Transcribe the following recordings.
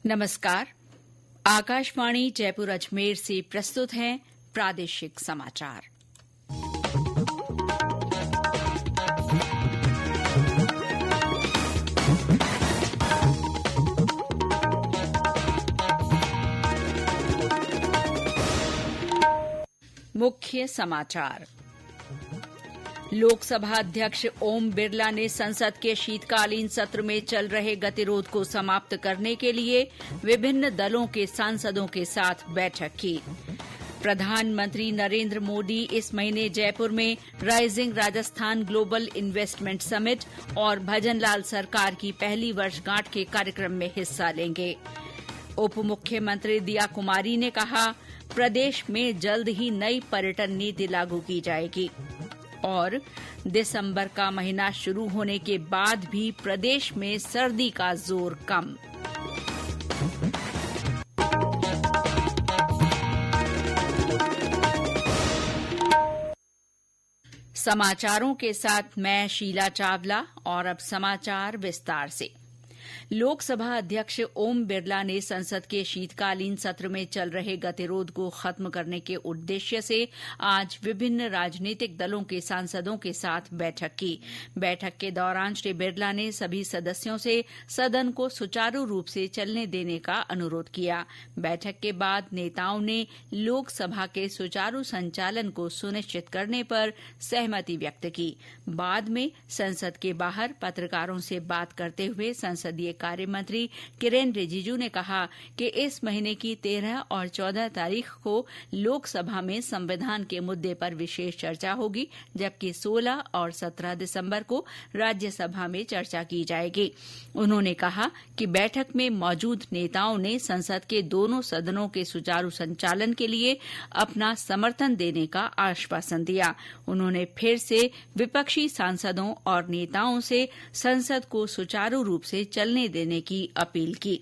नमस्कार। आकाशवाणी जयपुर अजमेर से प्रस्तुत हैं प्रादेशिक समाचार। मुख्य समाचार। लोकसभा अध्यक्ष ओम बिरला ने संसद के शीतकालीन सत्र में चल रहे गतिरोध को समाप्त करने के लिए विभिन्न दलों के सांसदों के साथ बैठक की। प्रधानमंत्री नरेंद्र मोदी इस महीने जयपुर में rising Rajasthan global investment summit और भजनलाल सरकार की पहली वर्षगांठ के कार्यक्रम में हिस्सा लेंगे। उप मुख्यमंत्री दिया कुमारी ने कहा, प्रदेश में जल्द ही नई पर्यटन नीति लागू की जाएगी। और दिसंबर का महीना शुरू होने के बाद भी प्रदेश में सर्दी का जोर कम। समाचारों के साथ मैं शीला चावला और अब समाचार विस्तार से। लोकसभा अध्यक्ष ओम बिरला ने संसद के शीतकालीन सत्र में चल रहे गतिरोध को खत्म करने के उद्देश्य से आज विभिन्न राजनीतिक दलों के सांसदों के साथ बैठक की। बैठक के दौरान श्री बिरला ने सभी सदस्यों से सदन को सुचारू रूप से चलने देने का अनुरोध किया। बैठक के बाद नेताओं ने लोकसभा के सुचारू संचालन को सुनिश्चित करने पर सहमति व्यक्त की। बाद में संसद के बाहर पत्रकारों से बात करते हुए संसदीय कार्य मंत्री किरेन रिजिजू ने कहा कि इस महीने की 13 और 14 तारीख को लोकसभा में संविधान के मुद्दे पर विशेष चर्चा होगी, जबकि 16 और 17 दिसंबर को राज्यसभा में चर्चा की जाएगी। उन्होंने कहा कि बैठक में मौजूद नेताओं ने संसद के दोनों सदनों के सुचारू संचालन के लिए अपना समर्थन देने का आश्वासन दिया। उन्होंने फिर से विपक्षी सांसदों और नेताओं से संसद को सुचारू रूप से चलने देने की अपील की।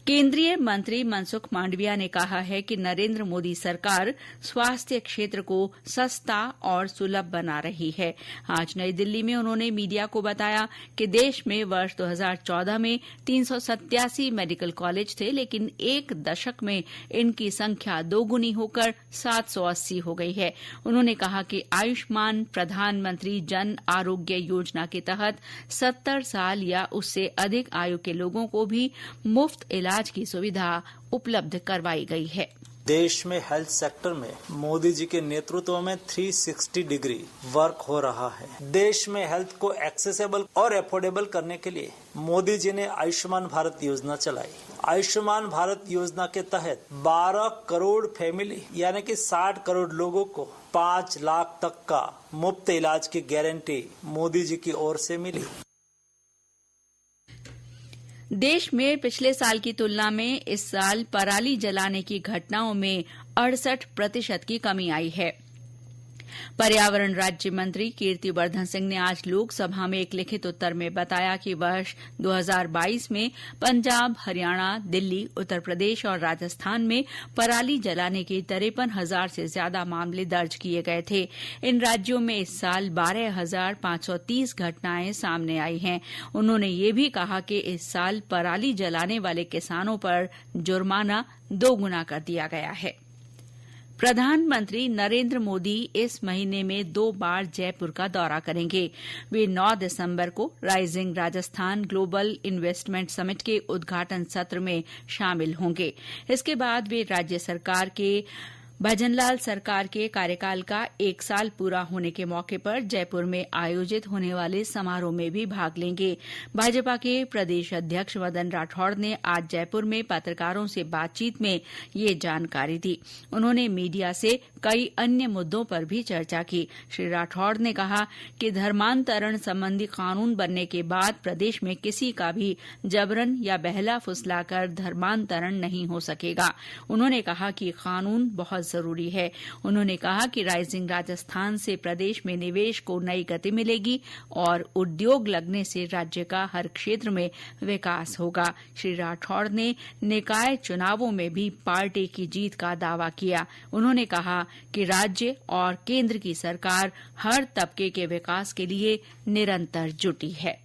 केंद्रीय मंत्री मनसुख मांडविया ने कहा है कि नरेंद्र मोदी सरकार स्वास्थ्य क्षेत्र को सस्ता और सुलभ बना रही है। आज नई दिल्ली में उन्होंने मीडिया को बताया कि देश में वर्ष 2014 में 387 मेडिकल कॉलेज थे, लेकिन एक दशक में इनकी संख्या दोगुनी होकर 780 हो गई है। उन्होंने कहा कि आयुष्मान प्रधानमंत्री जन आरोग्य योजना के तहत 70 साल या उससे अधिक आयु के लोगों को भी मुफ्त इलाज की सुविधा उपलब्ध करवाई गई है। देश में हेल्थ सेक्टर में मोदी जी के नेतृत्व में 360 डिग्री वर्क हो रहा है। देश में हेल्थ को एक्सेसिबल और अफोर्डेबल करने के लिए मोदी जी ने आयुष्मान भारत योजना चलाई। आयुष्मान भारत योजना के तहत 12 करोड़ फैमिली यानी कि 60 करोड़ लोगों को 5 लाख तक का मुफ्त इलाज की गारंटी मोदी जी की ओर से मिली। देश में पिछले साल की तुलना में इस साल पराली जलाने की घटनाओं में 68% की कमी आई है। पर्यावरण राज्य मंत्री कीर्तिवर्धन सिंह ने आज लोकसभा में एक लिखित उत्तर में बताया कि वर्ष 2022 में पंजाब, हरियाणा, दिल्ली, उत्तर प्रदेश और राजस्थान में पराली जलाने के 53,000 से ज्यादा मामले दर्ज किए गए थे। इन राज्यों में इस साल 12,530 घटनाएं सामने आई हैं। उन्होंने ये भी कहा कि इस साल पराली जलाने वाले किसानों पर जुर्माना 2 गुना कर दिया गया है। प्रधानमंत्री नरेंद्र मोदी इस महीने में 2 बार जयपुर का दौरा करेंगे। वे 9 दिसंबर को rising Rajasthan global investment summit के उद्घाटन सत्र में शामिल होंगे। इसके बाद वे राज्य सरकार के भजनलाल सरकार के कार्यकाल का 1 साल पूरा होने के मौके पर जयपुर में आयोजित होने वाले समारोह में भी भाग लेंगे। भाजपा के प्रदेश अध्यक्ष मदन राठौड़ ने आज जयपुर में पत्रकारों से बातचीत में ये जानकारी दी। उन्होंने मीडिया से कई अन्य मुद्दों पर भी चर्चा की। श्री राठौड़ ने कहा कि धर्मांतरण संबंधी कानून बनने के बाद प्रदेश में किसी का भी जबरन या बहला फुसलाकर धर्मांतरण नहीं हो सकेगा। उन्होंने कहा कि कानून बहुत जरूरी है। उन्होंने कहा कि राइजिंग राजस्थान से प्रदेश में निवेश को नई गति मिलेगी और उद्योग लगने से राज्य का हर क्षेत्र में विकास होगा। श्री राठौड़ ने निकाय चुनावों में भी पार्टी की जीत का दावा किया। उन्होंने कहा कि राज्य और केंद्र की सरकार हर तबके के विकास के लिए निरंतर जुटी है।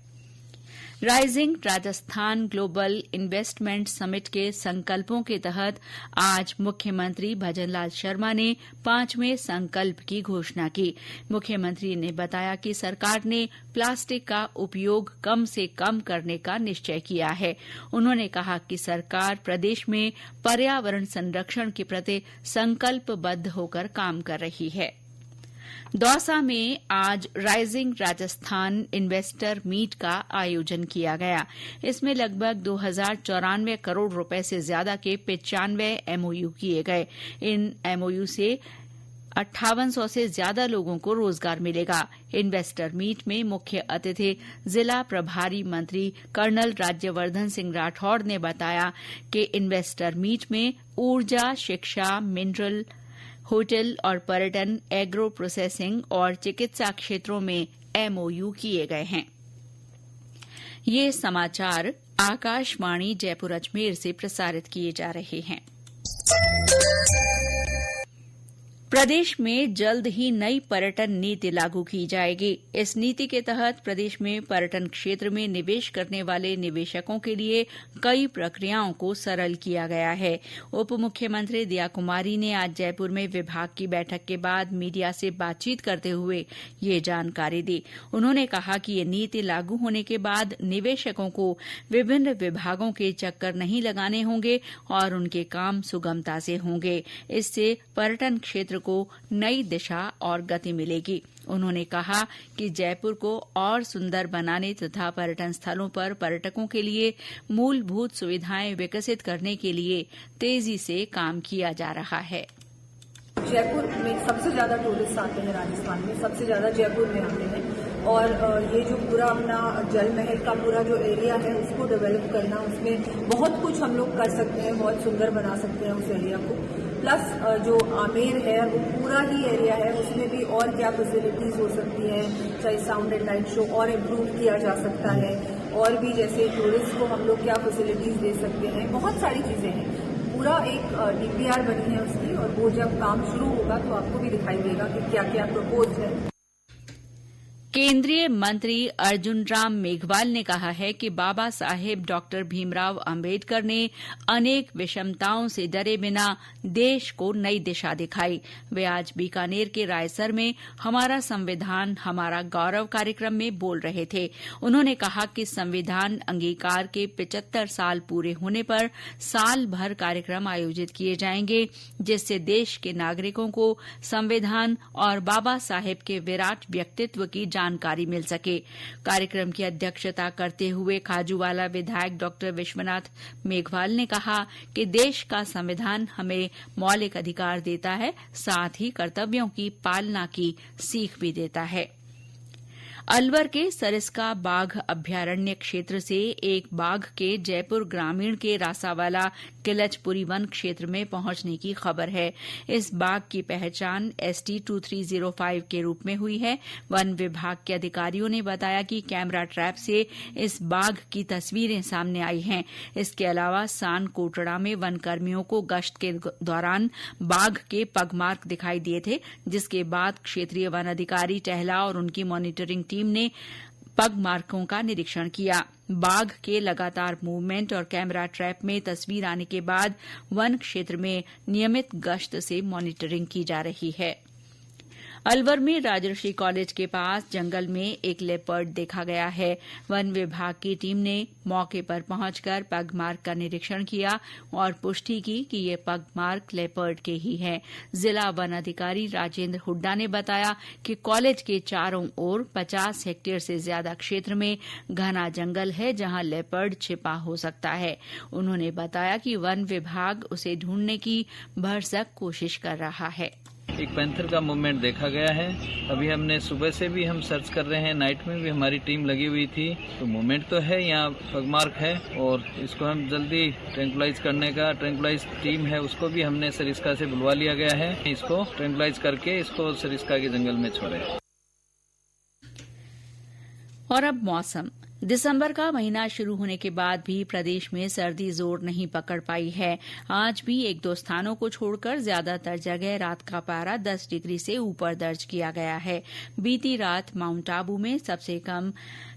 Rising Rajasthan global investment summit के संकल्पों के तहत आज मुख्यमंत्री भजनलाल शर्मा ने 5वें संकल्प की घोषणा की। मुख्यमंत्री ने बताया कि सरकार ने प्लास्टिक का उपयोग कम से कम करने का निश्चय किया है। उन्होंने कहा कि सरकार प्रदेश में पर्यावरण संरक्षण के प्रति संकल्पबद्ध होकर काम कर रही है। दौसा में आज राइजिंग राजस्थान इन्वेस्टर मीट का आयोजन किया गया। इसमें लगभग 2094 करोड़ रुपए से ज्यादा के 95 एमओयू किए गए। इन एमओयू से 5800 से ज्यादा लोगों को रोजगार मिलेगा। इन्वेस्टर मीट में मुख्य अतिथि जिला प्रभारी मंत्री कर्नल राज्यवर्धन सिंह राठौड़ ने बताया कि इन्वेस्टर मीट में ऊर्जा, शिक्षा, मिनरल, होटल और पर्यटन, एग्रो प्रोसेसिंग और चिकित्सा क्षेत्रों में एमओयू किए गए हैं। ये समाचार आकाशवाणी जयपुर अजमेर से प्रसारित किए जा रहे हैं। प्रदेश में जल्द ही नई पर्यटन नीति लागू की जाएगी। इस नीति के तहत प्रदेश में पर्यटन क्षेत्र में निवेश करने वाले निवेशकों के लिए कई प्रक्रियाओं को सरल किया गया है। उप मुख्यमंत्री दिया कुमारी ने आज जयपुर में विभाग की बैठक के बाद मीडिया से बातचीत करते हुए ये जानकारी दी। उन्होंने कहा कि ये नीति लागू होने के बाद निवेशकों को विभिन्न विभागों के चक्कर नहीं लगाने होंगे और उनके काम सुगमता से होंगे। इससे पर्यटन क्षेत्र को नई दिशा और गति मिलेगी। उन्होंने कहा कि जयपुर को और सुंदर बनाने तथा पर्यटन स्थलों पर पर्यटकों के लिए मूलभूत सुविधाएं विकसित करने के लिए तेजी से काम किया जा रहा है। जयपुर में सबसे ज्यादा टूरिस्ट आते हैं, राजस्थान में सबसे ज्यादा जयपुर में आते हैं और ये जो पूरा अपना जल महल का पूरा जो एरिया है उसको डेवलप करना, उसमें बहुत कुछ हम लोग कर सकते हैं, बहुत सुंदर बना सकते हैं उस एरिया को। प्लस जो आमेर है वो पूरा ही एरिया है, उसमें भी और क्या फैसिलिटीज हो सकती हैं, चाहे साउंड एंड लाइट शो और इम्प्रूव किया जा सकता है, और भी जैसे टूरिस्ट को हम लोग क्या फैसिलिटीज दे सकते हैं, बहुत सारी चीजें हैं। पूरा एक डीपीआर बनी है उसकी और वो जब काम शुरू होगा तो आपको भी दिखाई देगा कि क्या क्या प्रपोज है। केंद्रीय मंत्री अर्जुन राम मेघवाल ने कहा है कि बाबा साहेब डॉक्टर भीमराव अंबेडकर ने अनेक विषमताओं से डरे बिना देश को नई दिशा दिखाई। वे आज बीकानेर के रायसर में हमारा संविधान हमारा गौरव कार्यक्रम में बोल रहे थे। उन्होंने कहा कि संविधान अंगीकार के 75 साल पूरे होने पर साल भर कार्यक्रम आयोजित किए जाएंगे, जिससे देश के नागरिकों को संविधान और बाबा साहेब के विराट व्यक्तित्व की जानकारी मिल सके। कार्यक्रम की अध्यक्षता करते हुए खाजूवाला विधायक डॉक्टर विश्वनाथ मेघवाल ने कहा कि देश का संविधान हमें मौलिक अधिकार देता है, साथ ही कर्तव्यों की पालना की सीख भी देता है। अलवर के सरिस्का बाघ अभ्यारण्य क्षेत्र से एक बाघ के जयपुर ग्रामीण के रासावाला किलचपुरी वन क्षेत्र में पहुंचने की खबर है। इस बाघ की पहचान ST2305 के रूप में हुई है। वन विभाग के अधिकारियों ने बताया कि कैमरा ट्रैप से इस बाघ की तस्वीरें सामने आई हैं। इसके अलावा सान कोटड़ा में वन कर्मियों को गश्त के दौरान बाघ के पगमार्क दिखाई दिए थे, जिसके बाद क्षेत्रीय वन अधिकारी टहला और उनकी मॉनिटरिंग टीम ने पग मार्कों का निरीक्षण किया। बाघ के लगातार मूवमेंट और कैमरा ट्रैप में तस्वीर आने के बाद वन क्षेत्र में नियमित गश्त से मॉनिटरिंग की जा रही है। अलवर में राजर्षि कॉलेज के पास जंगल में एक लेपर्ड देखा गया है। वन विभाग की टीम ने मौके पर पहुंचकर पगमार्क का निरीक्षण किया और पुष्टि की कि ये पगमार्क लेपर्ड के ही हैं। जिला वन अधिकारी राजेंद्र हुड्डा ने बताया कि कॉलेज के चारों ओर 50 हेक्टेयर से ज्यादा क्षेत्र में घना जंगल है, जहां लेपर्ड छिपा हो सकता है। उन्होंने बताया कि वन विभाग उसे ढूंढने की भरसक कोशिश कर रहा है। एक पैंथर का मूवमेंट देखा गया है। अभी हमने सुबह से भी हम सर्च कर रहे हैं, नाइट में भी हमारी टीम लगी हुई थी। तो मूवमेंट तो है, यहाँ पगमार्क है और इसको हम जल्दी ट्रैंकुलाइज करने का ट्रैंकुलाइज टीम है, उसको भी हमने सरिस्का से बुलवा लिया गया है। इसको ट्रैंकुलाइज करके इसको सरिस्का के जंगल में छोड़े। और अब मौसम। दिसंबर का महीना शुरू होने के बाद भी प्रदेश में सर्दी जोर नहीं पकड़ पाई है। आज भी एक दो स्थानों को छोड़कर ज्यादातर जगह रात का पारा 10 डिग्री से ऊपर दर्ज किया गया है। बीती रात माउंट आबू में सबसे कम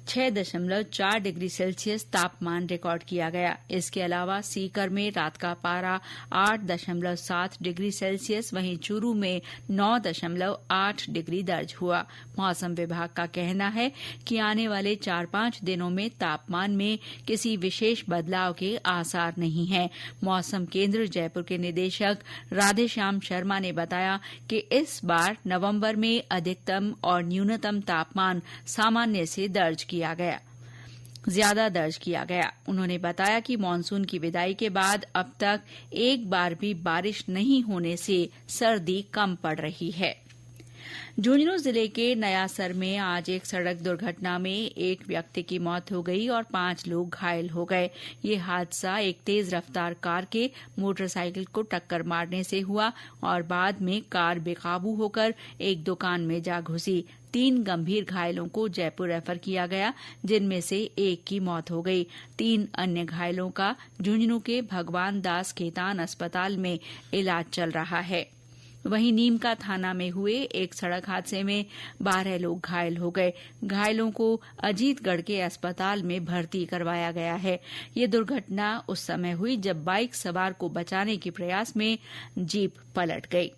6.4 डिग्री सेल्सियस तापमान रिकॉर्ड किया गया। इसके अलावा सीकर में रात का पारा 8.7 डिग्री सेल्सियस, वहीं चूरू में 9.8 डिग्री दर्ज हुआ। मौसम विभाग का कहना है कि आने वाले 4-5 दिनों में तापमान में किसी विशेष बदलाव के आसार नहीं हैं। मौसम केंद्र जयपुर के निदेशक राधेश्याम शर्मा ने बताया कि इस बार नवंबर में अधिकतम और न्यूनतम तापमान सामान्य से ज्यादा दर्ज किया गया। उन्होंने बताया कि मानसून की विदाई के बाद अब तक एक बार भी बारिश नहीं होने से सर्दी कम पड़ रही है। झुंझुनू जिले के नयासर में आज एक सड़क दुर्घटना में एक व्यक्ति की मौत हो गई और 5 लोग घायल हो गए। ये हादसा एक तेज रफ्तार कार के मोटरसाइकिल को टक्कर मारने से हुआ और बाद में कार बेकाबू होकर एक दुकान में जा घुसी। 3 गंभीर घायलों को जयपुर रेफर किया गया, जिनमें से एक की मौत हो गई। 3 अन्य घायलों का झुंझुनू के भगवान दास खेतान अस्पताल में इलाज चल रहा है। वहीं नीमका थाना में हुए एक सड़क हादसे में 12 लोग घायल हो गए। घायलों को अजीतगढ़ के अस्पताल में भर्ती करवाया गया है। ये दुर्घटना उस समय हुई जब बाइक सवार को बचाने के प्रयास में जीप पलट गई।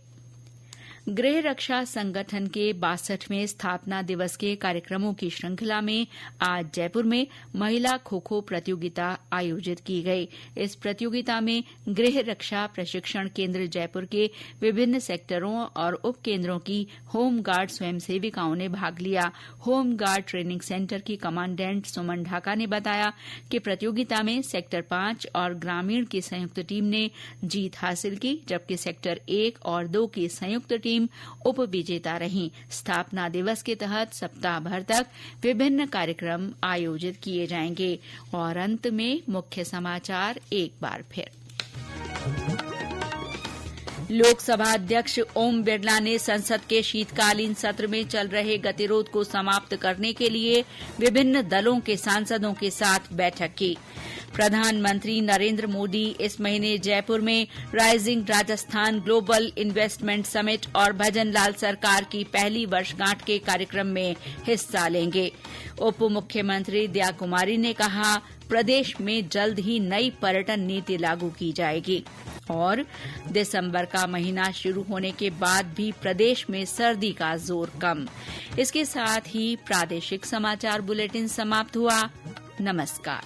गृह रक्षा संगठन के 62वें स्थापना दिवस के कार्यक्रमों की श्रृंखला में आज जयपुर में महिला खो खो प्रतियोगिता आयोजित की गई। इस प्रतियोगिता में गृह रक्षा प्रशिक्षण केंद्र जयपुर के विभिन्न सेक्टरों और उप केंद्रों की होमगार्ड स्वयंसेविकाओं ने भाग लिया। होमगार्ड ट्रेनिंग सेंटर की कमांडेंट सुमन ढाका ने बताया कि प्रतियोगिता में सेक्टर 5 और ग्रामीण की संयुक्त टीम ने जीत हासिल की, जबकि सेक्टर 1 और 2 की संयुक्त टीम उप विजेता रही। स्थापना दिवस के तहत सप्ताह भर तक विभिन्न कार्यक्रम आयोजित किए जाएंगे। और अंत में मुख्य समाचार एक बार फिर। लोकसभा अध्यक्ष ओम बिरला ने संसद के शीतकालीन सत्र में चल रहे गतिरोध को समाप्त करने के लिए विभिन्न दलों के सांसदों के साथ बैठक की। प्रधानमंत्री नरेंद्र मोदी इस महीने जयपुर में rising Rajasthan global investment summit और भजन लाल सरकार की पहली वर्षगांठ के कार्यक्रम में हिस्सा लेंगे। उप मुख्यमंत्री दया कुमारी ने कहा, प्रदेश में जल्द ही नई पर्यटन नीति लागू की जाएगी। और दिसंबर का महीना शुरू होने के बाद भी प्रदेश में सर्दी का जोर कम। इसके साथ ही प्रादेशिक समाचार बुलेटिन समाप्त हुआ। नमस्कार।